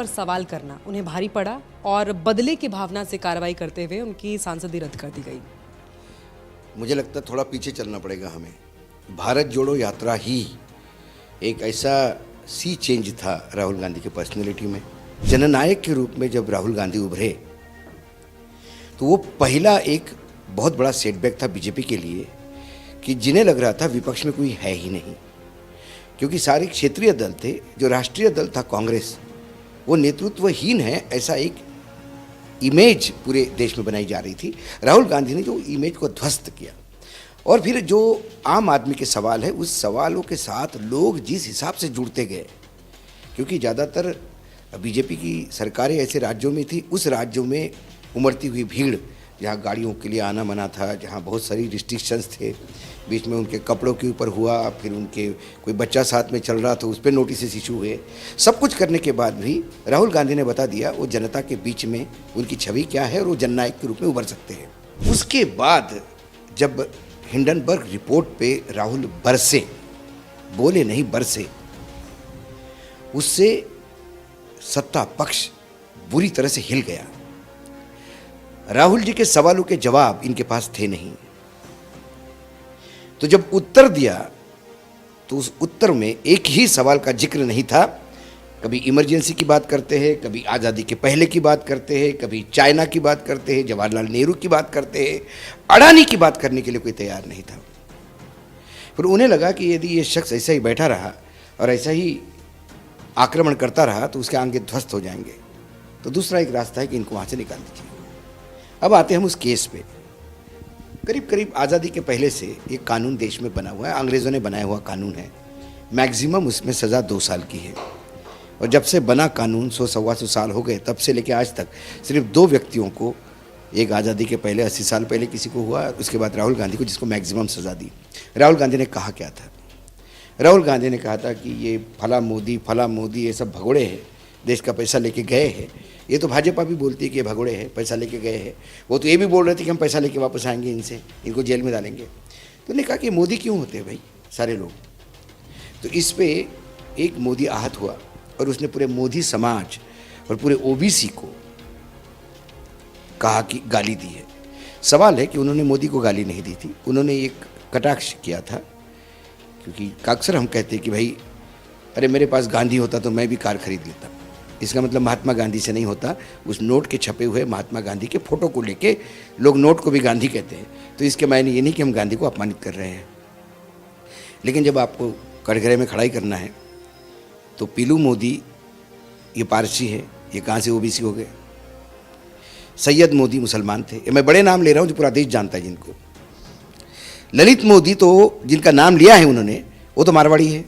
पर सवाल करना उन्हें भारी पड़ा और बदले की भावना से कार्रवाई करते हुए उनकी सांसदी रद्द कर दी गई। मुझे लगता है थोड़ा पीछे चलना पड़ेगा हमें। भारत जोड़ो यात्रा ही एक ऐसा सी चेंज था राहुल गांधी की पर्सनैलिटी में। जननायक के रूप में जब राहुल गांधी उभरे तो वो पहला एक बहुत बड़ा सेटबैक था बीजेपी के लिए कि जिन्हें लग रहा था विपक्ष में कोई है ही नहीं, क्योंकि सारे क्षेत्रीय दल थे। जो राष्ट्रीय दल था कांग्रेस, वो नेतृत्वहीन है ऐसा एक इमेज पूरे देश में बनाई जा रही थी। राहुल गांधी ने जो इमेज को ध्वस्त किया और फिर जो आम आदमी के सवाल है उस सवालों के साथ लोग जिस हिसाब से जुड़ते गए, क्योंकि ज़्यादातर बीजेपी की सरकारें ऐसे राज्यों में थी, उस राज्यों में उमड़ती हुई भीड़ जहाँ गाड़ियों के लिए आना मना था, जहाँ बहुत सारी रिस्ट्रिक्शंस थे, बीच में उनके कपड़ों के ऊपर हुआ, फिर उनके कोई बच्चा साथ में चल रहा था उस पर नोटिस इशू हुए। सब कुछ करने के बाद भी राहुल गांधी ने बता दिया वो जनता के बीच में उनकी छवि क्या है और वो जननायक के रूप में उभर सकते हैं। उसके बाद जब हिंडनबर्ग रिपोर्ट पे राहुल बरसे, बोले नहीं बरसे, उससे सत्ता पक्ष बुरी तरह से हिल गया। राहुल जी के सवालों के जवाब इनके पास थे नहीं, तो जब उत्तर दिया तो उस उत्तर में एक ही सवाल का जिक्र नहीं था। कभी इमरजेंसी की बात करते हैं, कभी आज़ादी के पहले की बात करते हैं, कभी चाइना की बात करते हैं, जवाहरलाल नेहरू की बात करते हैं, अडानी की बात करने के लिए कोई तैयार नहीं था। फिर उन्हें लगा कि यदि ये शख्स ऐसा ही बैठा रहा और ऐसा ही आक्रमण करता रहा तो उसके आगे ध्वस्त हो जाएंगे। तो दूसरा एक रास्ता है कि इनको वहाँ से निकाल दीजिए। अब आते हैं हम उस केस पे। करीब करीब आज़ादी के पहले से एक कानून देश में बना हुआ है, अंग्रेज़ों ने बनाया हुआ कानून है। मैक्सिमम उसमें सज़ा 2 साल की है और जब से बना कानून 100-125 साल हो गए, तब से लेकर आज तक सिर्फ 2 व्यक्तियों को, एक आज़ादी के पहले 80 साल पहले किसी को हुआ, उसके बाद राहुल गांधी को, जिसको मैक्सिमम सज़ा दी। राहुल गांधी ने कहा क्या था? राहुल गांधी ने कहा था कि ये फला मोदी ये सब भगोड़े हैं, देश का पैसा लेके गए हैं। ये तो भाजपा भी बोलती है कि ये भगोड़े हैं, पैसा लेके गए हैं। वो तो ये भी बोल रहे थे कि हम पैसा लेके वापस आएंगे, इनको जेल में डालेंगे। तो उन्होंने कहा कि मोदी क्यों होते हैं भाई सारे लोग? तो इस पे एक मोदी आहत हुआ और उसने पूरे मोदी समाज और पूरे ओबीसी को कहा कि गाली दी है। सवाल है कि उन्होंने मोदी को गाली नहीं दी थी, उन्होंने एक कटाक्ष किया था, क्योंकि अक्सर हम कहते हैं कि भाई अरे मेरे पास गांधी होता तो मैं भी कार खरीद लेता। इसका मतलब महात्मा गांधी से नहीं होता। उस नोट के छपे हुए महात्मा गांधी के फोटो को लेके लोग नोट को भी गांधी कहते हैं, तो इसके मायने ये नहीं कि हम गांधी को अपमानित कर रहे हैं। लेकिन जब आपको कटघरे में खड़ाई करना है तो पीलू मोदी ये पारसी है, ये कहाँ से ओबीसी हो गए? सैयद मोदी मुसलमान थे, ये मैं बड़े नाम ले रहा हूँ जो पूरा देश जानता है जिनको। ललित मोदी तो जिनका नाम लिया है उन्होंने, वो तो मारवाड़ी है।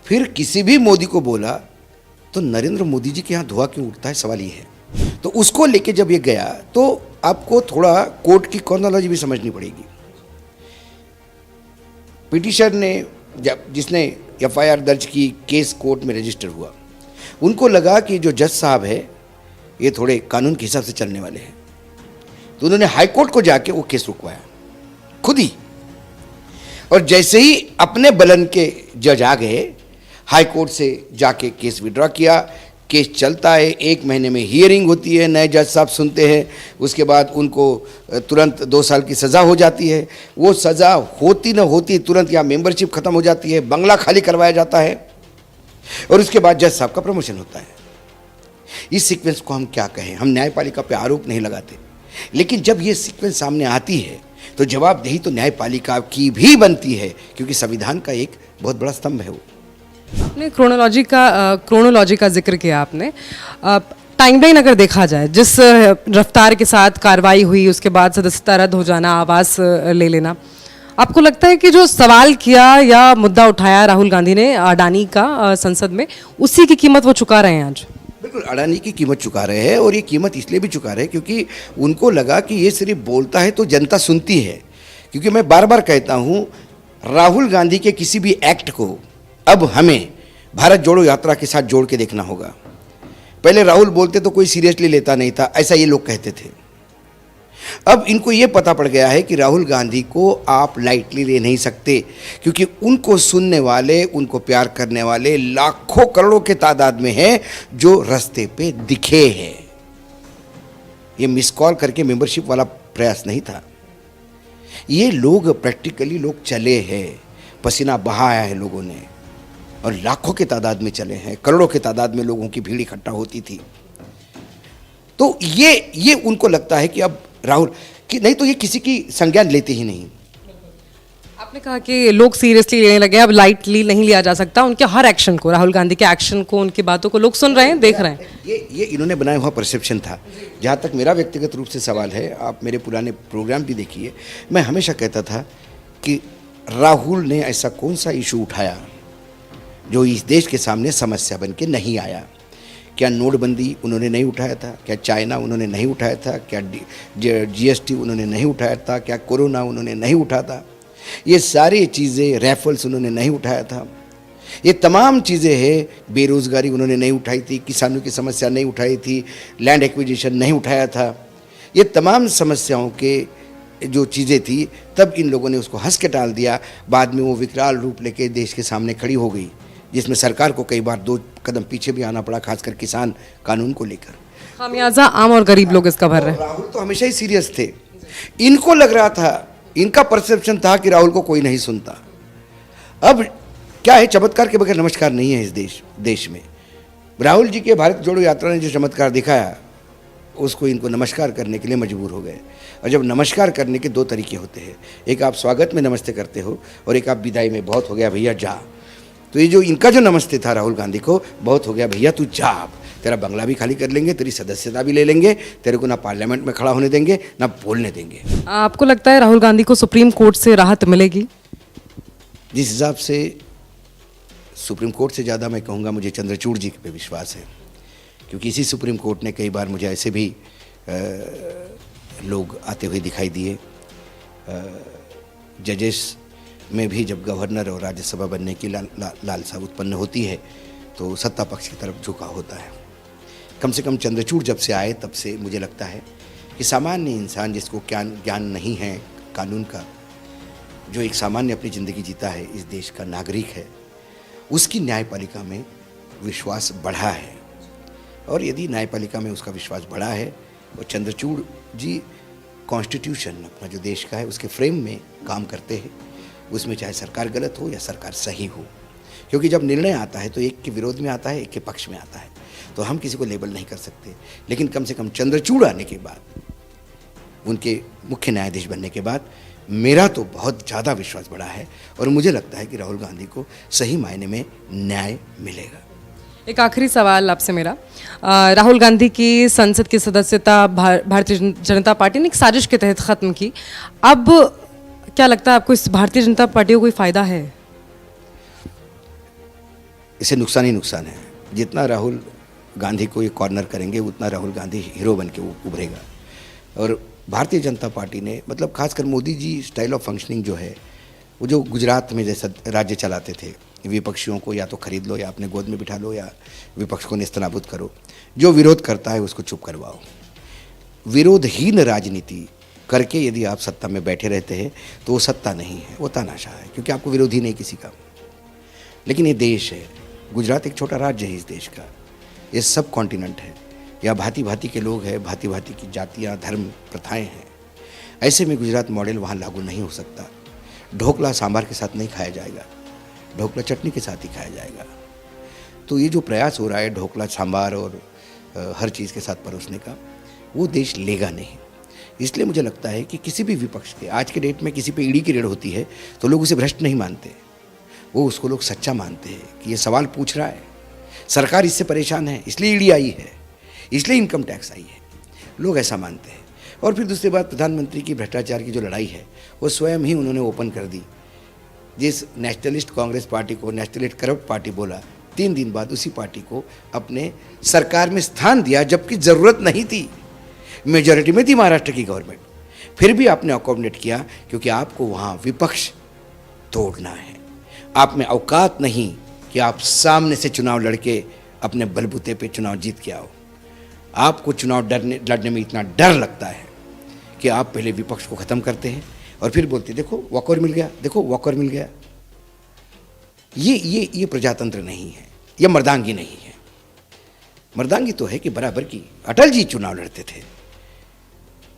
फिर किसी भी मोदी को बोला तो नरेंद्र मोदी जी के यहाँ धुआं क्यों उठता है, सवाल ये है। तो उसको लेके जब ये गया तो आपको थोड़ा कोर्ट की क्रोनोलॉजी भी समझनी पड़ेगी। पिटिशनर ने जिसने एफआईआर दर्ज की, केस कोर्ट में रजिस्टर हुआ, उनको लगा कि जो जज साहब है ये थोड़े कानून के हिसाब से चलने वाले हैं, तो उन्होंने हाई कोर्ट को जाके वो केस रुकवाया खुद ही। और जैसे ही अपने बलन के जज आ गए, हाई कोर्ट से जाके केस विड्रॉ किया। केस चलता है, 1 महीने में हियरिंग होती है, नए जज साहब सुनते हैं, उसके बाद उनको तुरंत 2 साल की सज़ा हो जाती है। वो सज़ा होती न होती तुरंत यहाँ मेंबरशिप ख़त्म हो जाती है, बंगला खाली करवाया जाता है और उसके बाद जज साहब का प्रमोशन होता है। इस सीक्वेंस को हम क्या कहें? हम न्यायपालिका पे आरोप नहीं लगाते, लेकिन जब ये सीक्वेंस सामने आती है तो जवाबदेही तो न्यायपालिका की भी बनती है, क्योंकि संविधान का एक बहुत बड़ा स्तंभ है वो। आपने क्रोनोलॉजी का जिक्र किया आपने। टाइमलाइन अगर देखा जाए, जिस रफ्तार के साथ कार्रवाई हुई, उसके बाद सदस्यता रद्द हो जाना, आवास ले लेना, आपको लगता है कि जो सवाल किया या मुद्दा उठाया राहुल गांधी ने अडानी का संसद में, उसी की कीमत वो चुका रहे हैं आज? बिल्कुल अडानी की कीमत चुका रहे हैं, और ये कीमत इसलिए भी चुका रहे हैं क्योंकि उनको लगा कि ये सिर्फ बोलता है तो जनता सुनती है। क्योंकि मैं बार बार कहता हूँ, राहुल गांधी के किसी भी एक्ट को अब हमें भारत जोड़ो यात्रा के साथ जोड़ के देखना होगा। पहले राहुल बोलते तो कोई सीरियसली लेता नहीं था, ऐसा ये लोग कहते थे। अब इनको ये पता पड़ गया है कि राहुल गांधी को आप लाइटली ले नहीं सकते, क्योंकि उनको सुनने वाले, उनको प्यार करने वाले लाखों करोड़ों के तादाद में हैं जो रास्ते पे दिखे हैं। ये मिस कॉल करके मेंबरशिप वाला प्रयास नहीं था, ये लोग प्रैक्टिकली लोग चले हैं, पसीना बहाया है लोगों ने, और लाखों के तादाद में चले हैं, करोड़ों के तादाद में लोगों की भीड़ इकट्ठा होती थी। तो ये उनको लगता है कि अब राहुल कि नहीं तो ये किसी की संज्ञान लेते ही नहीं। आपने कहा कि लोग सीरियसली लेने लगे, अब लाइटली नहीं लिया जा सकता उनके हर एक्शन को, राहुल गांधी के एक्शन को, उनकी बातों को लोग सुन रहे हैं, देख रहे हैं। ये इन्होंने बनाया हुआ परसेप्शन था। जहाँ तक मेरा व्यक्तिगत रूप से सवाल है, आप मेरे पुराने प्रोग्राम भी देखिए, मैं हमेशा कहता था कि राहुल ने ऐसा कौन सा इशू उठाया जो इस देश के सामने समस्या बन के नहीं आया। क्या नोटबंदी उन्होंने नहीं उठाया था? क्या चाइना उन्होंने नहीं उठाया था? क्या जीएसटी उन्होंने नहीं उठाया था? क्या कोरोना उन्होंने नहीं उठाया था? ये सारी चीज़ें, रैफल्स उन्होंने नहीं उठाया था। ये तमाम चीज़ें हैं, बेरोज़गारी उन्होंने नहीं उठाई थी, किसानों की समस्या नहीं उठाई थी, लैंड एक्विजिशन नहीं उठाया था। ये तमाम समस्याओं के जो चीज़ें थी, तब इन लोगों ने उसको हंस के टाल दिया। बाद में वो विकराल रूप लेके देश के सामने खड़ी हो गई, जिसमें सरकार को कई बार 2 कदम पीछे भी आना पड़ा, खासकर किसान कानून को लेकर। खामियाजा आम और गरीब लोग इसका भर रहे हैं। राहुल तो हमेशा ही सीरियस थे। इनको लग रहा था, इनका परसेप्शन था कि राहुल को कोई नहीं सुनता। अब क्या है, चमत्कार के बगैर नमस्कार नहीं है इस देश में। राहुल जी के भारत जोड़ो यात्रा ने जो चमत्कार दिखाया, उसको इनको नमस्कार करने के लिए मजबूर हो गए। और जब नमस्कार करने के 2 तरीके होते हैं, एक आप स्वागत में नमस्ते करते हो और एक आप विदाई में, बहुत हो गया भैया जा। तो ये जो इनका जो नमस्ते था राहुल गांधी को, बहुत हो गया भैया तू जा, तेरा बंगला भी खाली कर लेंगे, तेरी सदस्यता भी ले लेंगे, तेरे को ना पार्लियामेंट में खड़ा होने देंगे ना बोलने देंगे। आपको लगता है राहुल गांधी को सुप्रीम कोर्ट से राहत मिलेगी? जिस हिसाब से सुप्रीम कोर्ट से ज़्यादा मैं कहूँगा मुझे चंद्रचूड़ जी पे विश्वास है, क्योंकि इसी सुप्रीम कोर्ट ने कई बार मुझे ऐसे भी लोग आते हुए दिखाई दिए। जजेस में भी जब गवर्नर और राज्यसभा बनने की लालसा उत्पन्न होती है तो सत्ता पक्ष की तरफ झुका होता है। कम से कम चंद्रचूड़ जब से आए तब से मुझे लगता है कि सामान्य इंसान जिसको ज्ञान नहीं है कानून का, जो एक सामान्य अपनी ज़िंदगी जीता है, इस देश का नागरिक है, उसकी न्यायपालिका में विश्वास बढ़ा है। और यदि न्यायपालिका में उसका विश्वास बढ़ा है और चंद्रचूड़ जी कॉन्स्टिट्यूशन अपना जो देश का है उसके फ्रेम में काम करते हैं, उसमें चाहे सरकार गलत हो या सरकार सही हो, क्योंकि जब निर्णय आता है तो एक के विरोध में आता है, एक के पक्ष में आता है, तो हम किसी को लेबल नहीं कर सकते। लेकिन कम से कम चंद्रचूड़ आने के बाद, उनके मुख्य न्यायाधीश बनने के बाद, मेरा तो बहुत ज़्यादा विश्वास बढ़ा है और मुझे लगता है कि राहुल गांधी को सही मायने में न्याय मिलेगा। एक आखिरी सवाल आपसे मेरा, राहुल गांधी की संसद की सदस्यता भारतीय जनता पार्टी ने एक साजिश के तहत ख़त्म की। अब क्या लगता है आपको, इस भारतीय जनता पार्टी को कोई फ़ायदा है? इससे नुकसान ही नुकसान है। जितना राहुल गांधी को ये कॉर्नर करेंगे, उतना राहुल गांधी हीरो बन के उभरेगा। और भारतीय जनता पार्टी ने, मतलब खासकर Modi ji style of functioning जो है, वो जो गुजरात में जैसा राज्य चलाते थे, विपक्षियों को या तो खरीद लो या अपने गोद में बिठा लो या विपक्ष को नेस्तनाबूद करो, जो विरोध करता है उसको चुप करवाओ। विरोधहीन राजनीति करके यदि आप सत्ता में बैठे रहते हैं तो वो सत्ता नहीं है, वो तानाशाह है, क्योंकि आपको विरोधी नहीं किसी का। लेकिन ये देश है, गुजरात एक छोटा राज्य है इस देश का, ये सब कॉन्टिनेंट है, या भांति भांति के लोग हैं, भांति भांति की जातियाँ, धर्म, प्रथाएं हैं। ऐसे में गुजरात मॉडल वहाँ लागू नहीं हो सकता। ढोकला सांभर के साथ नहीं खाया जाएगा, ढोकला चटनी के साथ ही खाया जाएगा। तो ये जो प्रयास हो रहा है ढोकला सांभर और हर चीज़ के साथ परोसने का, वो देश लेगा नहीं। इसलिए मुझे लगता है कि किसी भी विपक्ष के, आज के डेट में किसी पे ईडी की रेड होती है तो लोग उसे भ्रष्ट नहीं मानते, वो उसको लोग सच्चा मानते हैं कि ये सवाल पूछ रहा है, सरकार इससे परेशान है इसलिए ईडी आई है, इसलिए इनकम टैक्स आई है, लोग ऐसा मानते हैं। और फिर दूसरी बात, प्रधानमंत्री की भ्रष्टाचार की जो लड़ाई है वो स्वयं ही उन्होंने ओपन कर दी। जिस नेशनलिस्ट कांग्रेस पार्टी को नेशनलिस्ट करप्ट पार्टी बोला, 3 दिन बाद उसी पार्टी को अपने सरकार में स्थान दिया, जबकि ज़रूरत नहीं थी, मेजॉरिटी में थी महाराष्ट्र की गवर्नमेंट, फिर भी आपने अकोमोडेट किया, क्योंकि आपको वहाँ विपक्ष तोड़ना है। आप में औकात नहीं कि आप सामने से चुनाव लड़के अपने बलबूते पे चुनाव जीत के आओ। आपको चुनाव लड़ने में इतना डर लगता है कि आप पहले विपक्ष को ख़त्म करते हैं और फिर बोलते देखो वॉकआउट मिल गया, देखो वॉकआउट मिल गया। ये प्रजातंत्र नहीं है, ये मर्दांगी नहीं है। मर्दांगी तो है कि बराबर की अटल जी चुनाव लड़ते थे।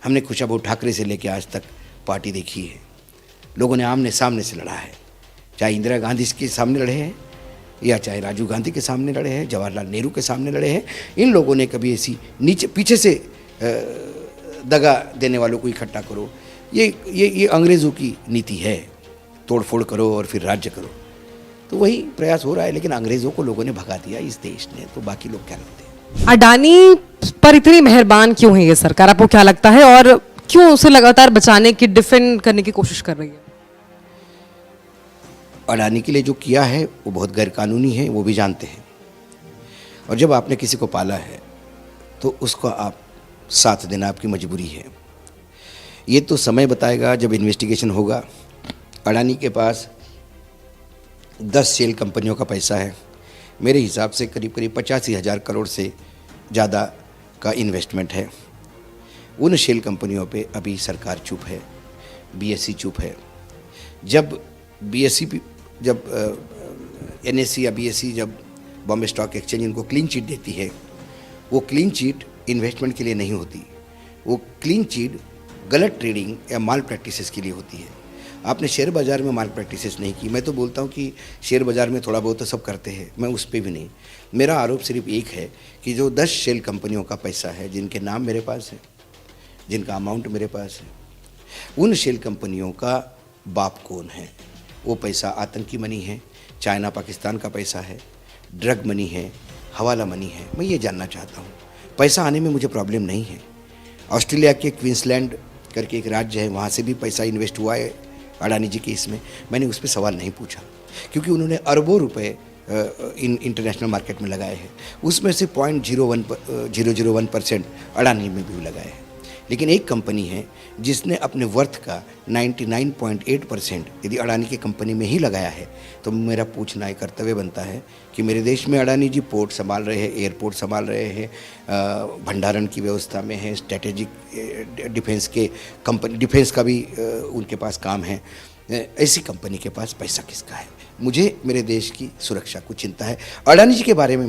हमने खुशबू ठाकरे से लेकर आज तक पार्टी देखी है, लोगों ने आमने सामने से लड़ा है, चाहे इंदिरा गांधी के सामने लड़े हैं या चाहे राजीव गांधी के सामने लड़े हैं, जवाहरलाल नेहरू के सामने लड़े हैं। इन लोगों ने कभी ऐसी नीचे पीछे से दगा देने वालों को इकट्ठा करो, ये अंग्रेज़ों की नीति है, तोड़ फोड़ करो और फिर राज्य करो। तो वही प्रयास हो रहा है, लेकिन अंग्रेज़ों को लोगों ने भगा दिया इस देश ने, तो बाकी लोग क्या लगते हैं। अडानी पर इतनी मेहरबान क्यों है ये सरकार, आपको क्या लगता है, और क्यों उसे लगातार बचाने की, डिफेंड करने की कोशिश कर रही है? अडानी के लिए जो किया है वो बहुत गैरकानूनी है, वो भी जानते हैं। और जब आपने किसी को पाला है तो उसको आप साथ देना आपकी मजबूरी है। ये तो समय बताएगा जब इन्वेस्टिगेशन होगा। अडानी के पास 10 शेल कंपनियों का पैसा है, मेरे हिसाब से करीब करीब 85,000 करोड़ से ज़्यादा का इन्वेस्टमेंट है। उन शेल कंपनियों पे अभी सरकार चुप है, बीएसई चुप है। जब बीएसई जब एनएसई या बीएसई जब बॉम्बे स्टॉक एक्सचेंज इनको क्लीन चिट देती है, वो क्लीन चिट इन्वेस्टमेंट के लिए नहीं होती, वो क्लीन चिट गलत ट्रेडिंग या माल प्रैक्टिसेस के लिए होती है। आपने शेयर बाज़ार में माल प्रैक्टिसेस नहीं की। मैं तो बोलता हूँ कि शेयर बाज़ार में थोड़ा बहुत तो सब करते हैं, मैं उस पर भी नहीं। मेरा आरोप सिर्फ एक है कि जो 10 शेल कंपनियों का पैसा है, जिनके नाम मेरे पास है, जिनका अमाउंट मेरे पास है, उन शेल कंपनियों का बाप कौन है? वो पैसा आतंकी मनी है, चाइना पाकिस्तान का पैसा है, ड्रग मनी है, हवाला मनी है। मैं ये जानना चाहता हूँ। पैसा आने में मुझे प्रॉब्लम नहीं है। ऑस्ट्रेलिया के क्वींसलैंड करके एक राज्य है, वहाँ से भी पैसा इन्वेस्ट हुआ है अडानी जी के इसमें। मैंने उस पर सवाल नहीं पूछा, क्योंकि उन्होंने अरबों रुपए इंटरनेशनल मार्केट में लगाए हैं। उसमें से 0.001% अडानी में भी लगाए हैं। लेकिन एक कंपनी है जिसने अपने वर्थ का 99.8% यदि अडानी की कंपनी में ही लगाया है, तो मेरा पूछना एक कर्तव्य बनता है कि मेरे देश में अडानी जी पोर्ट संभाल रहे हैं, एयरपोर्ट संभाल रहे हैं, भंडारण की व्यवस्था में है, स्ट्रेटेजिक डिफेंस का भी उनके पास काम है। ऐसी कंपनी के पास पैसा किसका है? मुझे मेरे देश की सुरक्षा को चिंता है। अडानी जी के बारे में